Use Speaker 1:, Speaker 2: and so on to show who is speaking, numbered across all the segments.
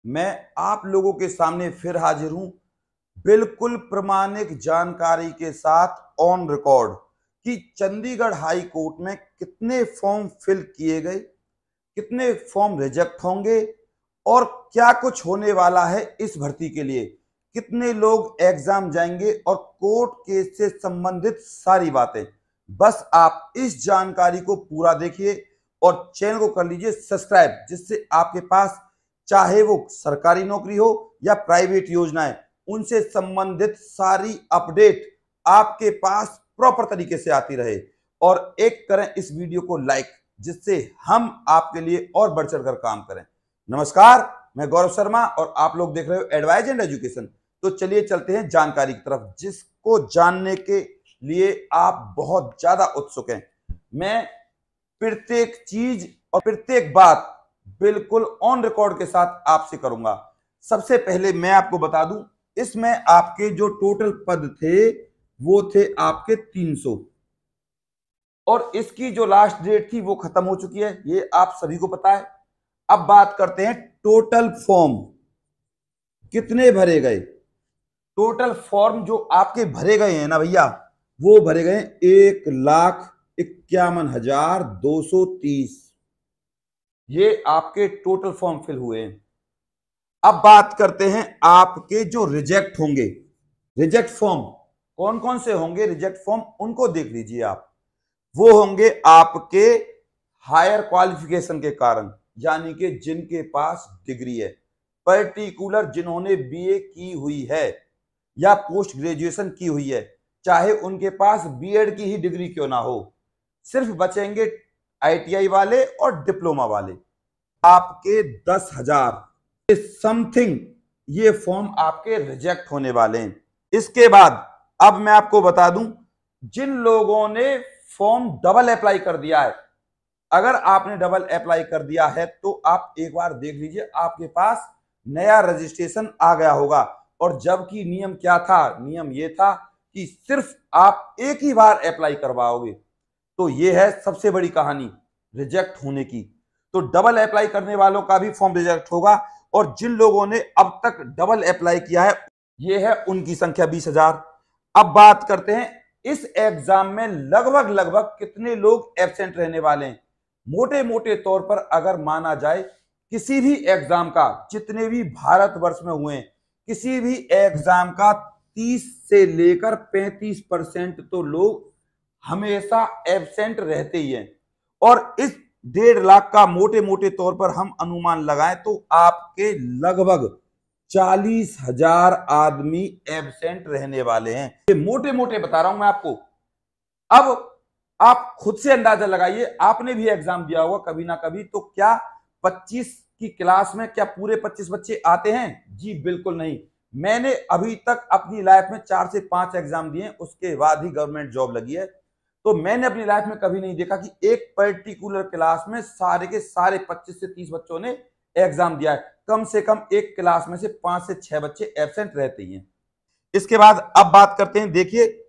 Speaker 1: मैं आप लोगों के सामने फिर हाजिर हूं, बिल्कुल प्रमाणिक जानकारी के साथ ऑन रिकॉर्ड कि चंडीगढ़ हाई कोर्ट में कितने फॉर्म फिल किए गए, कितने फॉर्म रिजेक्ट होंगे और क्या कुछ होने वाला है इस भर्ती के लिए, कितने लोग एग्जाम जाएंगे और कोर्ट केस से संबंधित सारी बातें। बस आप इस जानकारी को पूरा देखिए और चैनल को कर लीजिए सब्सक्राइब, जिससे आपके पास चाहे वो सरकारी नौकरी हो या प्राइवेट योजनाएं, उनसे संबंधित सारी अपडेट आपके पास प्रॉपर तरीके से आती रहे। और एक करें इस वीडियो को लाइक, जिससे हम आपके लिए और बढ़ चढ़कर काम करें। नमस्कार, मैं गौरव शर्मा और आप लोग देख रहे हो एडवाइज एंड एजुकेशन। तो चलिए चलते हैं जानकारी की तरफ, जिसको जानने के लिए आप बहुत ज्यादा उत्सुक हैं। मैं प्रत्येक चीज और प्रत्येक बात बिल्कुल ऑन रिकॉर्ड के साथ आपसे करूंगा। सबसे पहले मैं आपको बता दूं, इसमें आपके जो टोटल पद थे वो थे आपके 300 और इसकी जो लास्ट डेट थी वो खत्म हो चुकी है, ये आप सभी को पता है। अब बात करते हैं टोटल फॉर्म कितने भरे गए। टोटल फॉर्म जो आपके भरे गए हैं ना भैया, वो भरे गए 1,51,230। ये आपके टोटल फॉर्म फिल हुए हैं। अब बात करते हैं आपके जो रिजेक्ट होंगे। रिजेक्ट फॉर्म कौन कौन से होंगे, रिजेक्ट फॉर्म उनको देख लीजिए आप। वो होंगे आपके हायर क्वालिफिकेशन के कारण, यानी कि जिनके पास डिग्री है, पर्टिकुलर जिन्होंने बीए की हुई है या पोस्ट ग्रेजुएशन की हुई है, चाहे उनके पास बीएड की ही डिग्री क्यों ना हो। सिर्फ बचेंगे आईटीआई वाले और डिप्लोमा वाले। आपके 10,000 समथिंग ये फॉर्म आपके रिजेक्ट होने वाले हैं। इसके बाद अब मैं आपको बता दूं, जिन लोगों ने फॉर्म डबल अप्लाई कर दिया है, अगर आपने डबल अप्लाई कर दिया है तो आप एक बार देख लीजिए, आपके पास नया रजिस्ट्रेशन आ गया होगा। और जबकि नियम क्या था, नियम ये था कि सिर्फ आप एक ही बार अप्लाई करवाओगे। तो ये है सबसे बड़ी कहानी रिजेक्ट होने की। तो डबल अप्लाई करने वालों का भी फॉर्म रिजेक्ट होगा और जिन लोगों ने अब तक डबल अप्लाई किया है, ये है उनकी संख्या 20,000। अब बात करते हैं इस एग्जाम में लगभग लगभग कितने लोग एब्सेंट रहने वाले हैं। मोटे मोटे तौर पर अगर माना जाए, किसी भी एग्जाम का, जितने भी भारतवर्ष में हुए किसी भी एग्जाम का 30 से लेकर 35% तो लोग हमेशा एब्सेंट रहते ही हैं। और इस 1.5 लाख का मोटे मोटे तौर पर हम अनुमान लगाएं तो आपके लगभग 40,000 आदमी एब्सेंट रहने वाले हैं। ये मोटे मोटे बता रहा हूं मैं आपको। अब आप खुद से अंदाजा लगाइए, आपने भी एग्जाम दिया होगा कभी ना कभी, तो क्या 25 की क्लास में क्या पूरे 25 बच्चे आते हैं? जी बिल्कुल नहीं। मैंने अभी तक अपनी लाइफ में 4 से 5 एग्जाम दिए, उसके बाद ही गवर्नमेंट जॉब लगी है। तो मैंने अपनी लाइफ में कभी नहीं देखा कि एक पर्टिकुलर क्लास में सारे के सारे 25 से 30 बच्चों ने एग्जाम दिया है। कम से कम एक क्लास में से 5 से 6 बच्चे एब्सेंट रहते ही हैं। इसके बाद अब बात करते हैं, देखिए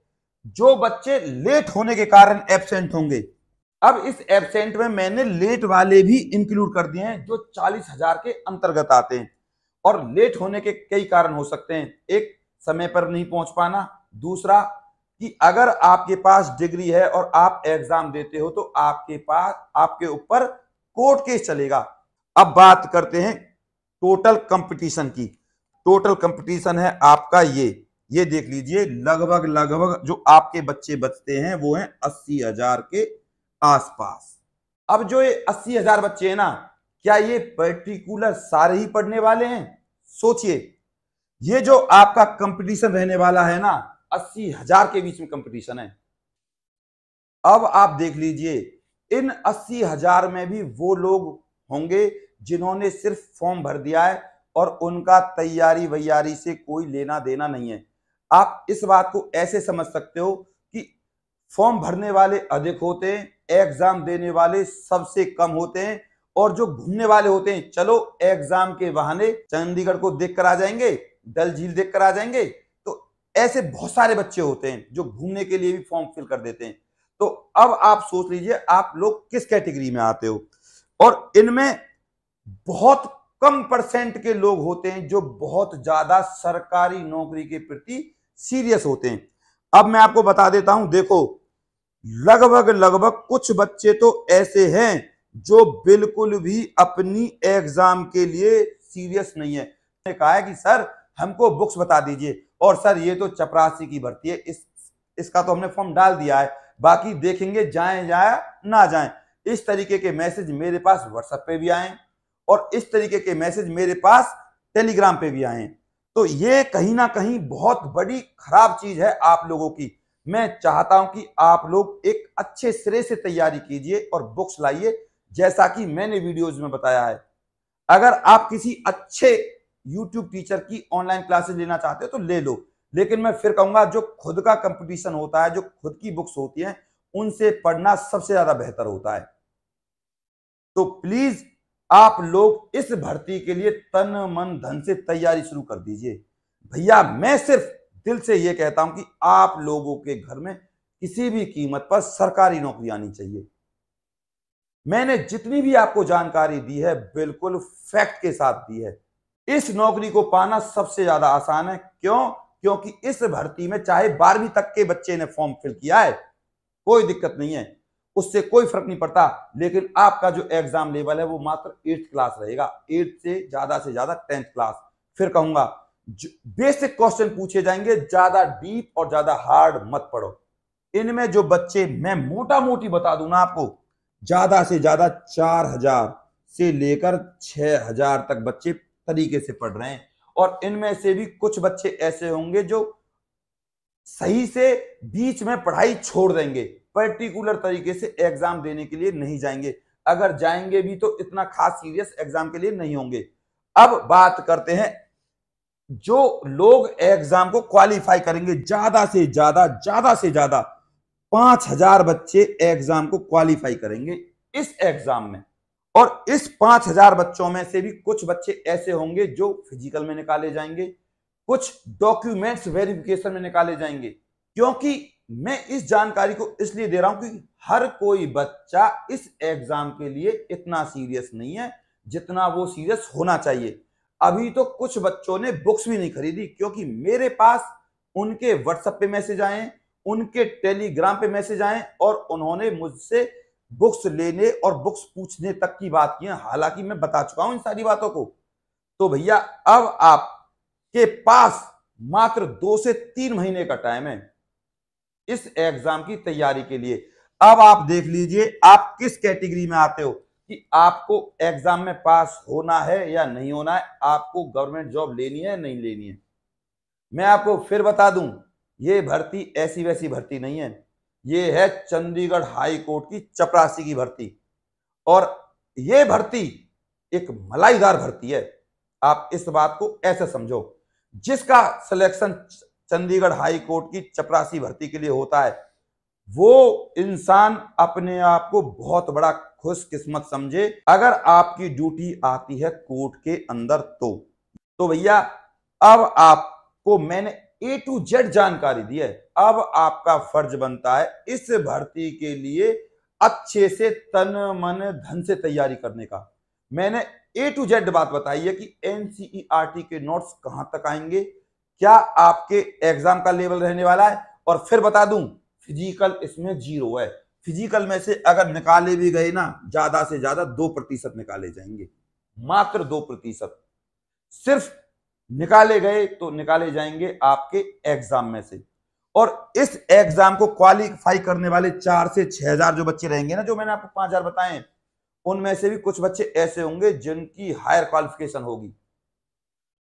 Speaker 1: जो बच्चे लेट होने के कारण एब्सेंट होंगे। अब इस एब्सेंट में मैंने लेट वाले भी इंक्लूड कर दिए हैं, जो 40,000 के अंतर्गत आते हैं। और लेट होने के कई कारण हो सकते हैं। एक, समय पर नहीं पहुंच पाना। दूसरा, कि अगर आपके पास डिग्री है और आप एग्जाम देते हो तो आपके पास, आपके ऊपर कोर्ट केस चलेगा। अब बात करते हैं टोटल कंपटीशन की। टोटल कंपटीशन है आपका ये देख लीजिए, लगभग लगभग जो आपके बच्चे बचते हैं वो हैं 80,000 के आसपास। अब जो ये 80,000 बच्चे हैं ना, क्या ये पर्टिकुलर सारे ही पढ़ने वाले हैं? सोचिए, ये जो आपका कंपटीशन रहने वाला है ना, 80,000 के बीच में कंपटीशन है। अब आप देख लीजिए, इन 80,000 में भी वो लोग होंगे जिन्होंने सिर्फ फॉर्म भर दिया है और उनका तैयारी वैयारी से कोई लेना देना नहीं है। आप इस बात को ऐसे समझ सकते हो कि फॉर्म भरने वाले अधिक होते हैं, एग्जाम देने वाले सबसे कम होते हैं। और जो घूमने वाले होते हैं, चलो एग्जाम के बहाने चंडीगढ़ को देख कर आ जाएंगे, डल झील देख कर आ जाएंगे, तो ऐसे बहुत सारे बच्चे होते हैं जो घूमने के लिए भी फॉर्म फिल कर देते हैं। तो अब आप सोच लीजिए आप लोग किस कैटेगरी में आते हो। और इनमें बहुत कम परसेंट के लोग होते हैं जो बहुत ज्यादा सरकारी नौकरी के प्रति सीरियस होते हैं। अब मैं आपको बता देता हूं, देखो लगभग कुछ बच्चे तो ऐसे हैं जो बिल्कुल भी अपनी एग्जाम के लिए सीरियस नहीं है। मैंने कहा है कि सर हमको बुक्स बता दीजिए, और सर ये तो चपरासी की भर्ती है, इसका तो हमने फॉर्म डाल दिया है, बाकी देखेंगे जाए ना जाए। इस तरीके के मैसेज मेरे पास व्हाट्सएप पे भी आए और इस तरीके के मैसेज मेरे पास टेलीग्राम पे भी आए। तो ये कहीं ना कहीं बहुत बड़ी खराब चीज है आप लोगों की। मैं चाहता हूं कि आप लोग एक अच्छे सिरे से तैयारी कीजिए और बुक्स लाइए, जैसा कि मैंने वीडियोज में बताया है। अगर आप किसी अच्छे YouTube टीचर की ऑनलाइन क्लासेस लेना चाहते हो तो ले लो, लेकिन मैं फिर कहूंगा जो खुद का कंपटीशन होता है, जो खुद की बुक्स होती हैं, उनसे पढ़ना सबसे ज्यादा बेहतर होता है। तो प्लीज आप लोग इस भर्ती के लिए तन मन धन से तैयारी शुरू कर दीजिए। भैया मैं सिर्फ दिल से यह कहता हूं कि आप लोगों के घर में किसी भी कीमत पर सरकारी नौकरी आनी चाहिए। मैंने जितनी भी आपको जानकारी दी है बिल्कुल फैक्ट के साथ दी है। इस नौकरी को पाना सबसे ज्यादा आसान है। क्यों? क्योंकि इस भर्ती में चाहे 12वीं तक के बच्चे ने फॉर्म फिल किया है, कोई दिक्कत नहीं है, उससे कोई फर्क नहीं पड़ता। लेकिन आपका जो एग्जाम लेवल है वो मात्र 8th क्लास रहेगा, 8 से ज्यादा 10th क्लास। फिर कहूंगा बेसिक क्वेश्चन पूछे जाएंगे, ज्यादा डीप और ज्यादा हार्ड मत पढ़ो। इनमें जो बच्चे, मैं मोटा मोटी बता दूं ना आपको, ज्यादा से ज्यादा 4000 से लेकर 6000 तक बच्चे तरीके से पढ़ रहे हैं। और इनमें से भी कुछ बच्चे ऐसे होंगे जो सही से बीच में पढ़ाई छोड़ देंगे, पर्टिकुलर तरीके से एग्जाम देने के लिए नहीं जाएंगे। अगर जाएंगे भी तो इतना खास सीरियस एग्जाम के लिए नहीं होंगे। अब बात करते हैं जो लोग एग्जाम को क्वालिफाई करेंगे। ज्यादा से ज्यादा 5000 बच्चे एग्जाम को क्वालिफाई करेंगे इस एग्जाम में। और इस 5000 बच्चों में से भी कुछ बच्चे ऐसे होंगे जो फिजिकल में निकाले जाएंगे, कुछ डॉक्यूमेंट्स वेरिफिकेशन में निकाले जाएंगे। क्योंकि मैं इस जानकारी को इसलिए दे रहा हूं कि हर कोई बच्चा इस एग्जाम के लिए इतना सीरियस नहीं है जितना वो सीरियस होना चाहिए। अभी तो कुछ बच्चों ने बुक्स भी नहीं खरीदी, क्योंकि मेरे पास उनके व्हाट्सएप पे मैसेज आए, उनके टेलीग्राम पे मैसेज आए और उन्होंने मुझसे बुक्स लेने और बुक्स पूछने तक की बात की है। हालांकि मैं बता चुका हूं इन सारी बातों को। तो भैया अब आपके पास मात्र 2 से 3 महीने का टाइम है इस एग्जाम की तैयारी के लिए। अब आप देख लीजिए आप किस कैटेगरी में आते हो, कि आपको एग्जाम में पास होना है या नहीं होना है, आपको गवर्नमेंट जॉब लेनी है नहीं लेनी है। मैं आपको फिर बता दूं, ये भर्ती ऐसी वैसी भर्ती नहीं है, ये है चंडीगढ़ हाई कोर्ट की चपरासी की भर्ती। और ये भर्ती एक मलाईदार भर्ती है। आप इस बात को ऐसे समझो, जिसका सिलेक्शन चंडीगढ़ हाई कोर्ट की चपरासी भर्ती के लिए होता है, वो इंसान अपने आप को बहुत बड़ा खुशकिस्मत समझे अगर आपकी ड्यूटी आती है कोर्ट के अंदर। तो भैया अब आपको मैंने A to Z जानकारी दी है। अब आपका फर्ज बनता है इस भर्ती के लिए अच्छे से तन मन धन से तैयारी करने का। मैंने A to Z बात बताई है कि NCERT के नोट्स कहां तक आएंगे, क्या आपके एग्जाम का लेवल रहने वाला है। और फिर बता दूं, फिजिकल इसमें 0 है। फिजिकल में से अगर निकाले भी गए ना, ज्यादा से ज्यादा 2% निकाले जाएंगे, मात्र 2%। सिर्फ निकाले गए तो निकाले जाएंगे आपके एग्जाम में से। और इस एग्जाम को क्वालिफाई करने वाले 4 से 6000 जो बच्चे रहेंगे ना, जो मैंने आपको 5000 बताए हैं, उनमें से भी कुछ बच्चे ऐसे होंगे जिनकी हायर क्वालिफिकेशन होगी,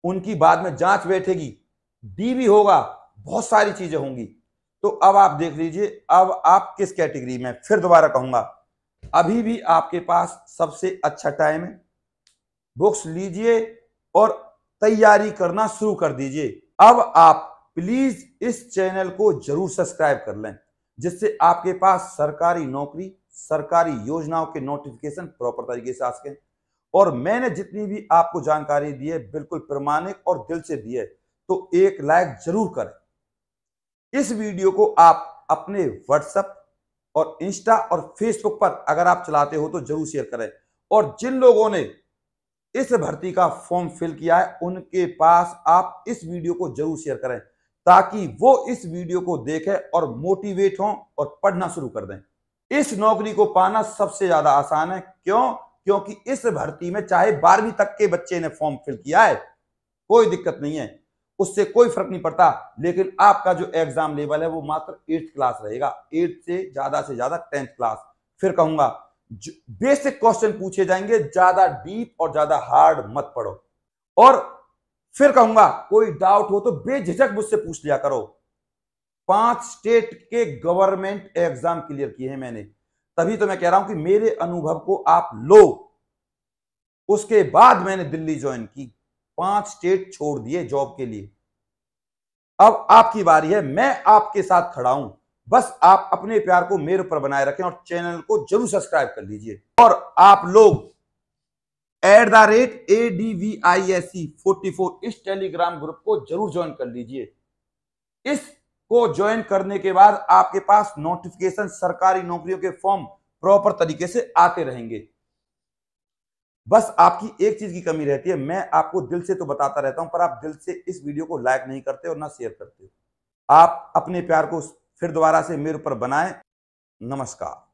Speaker 1: उनकी बाद में जांच बैठेगी, डीबी होगा, बहुत सारी चीजें होंगी। तो अब आप देख लीजिए अब आप किस कैटेगरी में। फिर दोबारा कहूंगा, अभी भी आपके पास सबसे अच्छा टाइम है। बुक्स लीजिए और तैयारी करना शुरू कर दीजिए। अब आप प्लीज इस चैनल को जरूर सब्सक्राइब कर लें, जिससे आपके पास सरकारी नौकरी, सरकारी योजनाओं के नोटिफिकेशन प्रॉपर तरीके से आ सकें। और मैंने जितनी भी आपको जानकारी दी है बिल्कुल प्रामाणिक और दिल से दी है, तो एक लाइक जरूर करें। इस वीडियो को आप अपने व्हाट्सएप और इंस्टा और फेसबुक पर अगर आप चलाते हो तो जरूर शेयर करें। और जिन लोगों ने इस भर्ती का फॉर्म फिल किया है उनके पास आप इस वीडियो को जरूर शेयर करें, ताकि वो इस वीडियो को देखें और मोटिवेट हों और पढ़ना शुरू कर दें। इस नौकरी को पाना सबसे ज्यादा आसान है। क्यों? क्योंकि इस भर्ती में चाहे 12वीं तक के बच्चे ने फॉर्म फिल किया है, कोई दिक्कत नहीं है, उससे कोई फर्क नहीं पड़ता। लेकिन आपका जो एग्जाम लेवल है वो मात्र 8th क्लास रहेगा, 8 से ज्यादा 10th क्लास। फिर कहूंगा बेसिक क्वेश्चन पूछे जाएंगे, ज्यादा डीप और ज्यादा हार्ड मत पढ़ो। और फिर कहूंगा कोई डाउट हो तो बेझिझक मुझसे पूछ लिया करो। 5 स्टेट के गवर्नमेंट एग्जाम क्लियर किए हैं मैंने, तभी तो मैं कह रहा हूं कि मेरे अनुभव को आप लो। उसके बाद मैंने दिल्ली ज्वाइन की, 5 स्टेट छोड़ दिए जॉब के लिए। अब आपकी बारी है, मैं आपके साथ खड़ा हूं। बस आप अपने प्यार को मेरे ऊपर बनाए रखें और चैनल को जरूर सब्सक्राइब कर लीजिए। और आप लोग @ADVISE44 इस टेलीग्राम ग्रुप को जरूर ज्वाइन कर लीजिए। इसको ज्वाइन करने के बाद आपके पास नोटिफिकेशन सरकारी नौकरियों के फॉर्म प्रॉपर तरीके से आते रहेंगे। बस आपकी एक चीज की कमी रहती है, मैं आपको दिल से तो बताता रहता हूं, पर आप दिल से इस वीडियो को लाइक नहीं करते और ना शेयर करते। आप अपने प्यार को फिर दोबारा से मेरे ऊपर बनाएं। नमस्कार।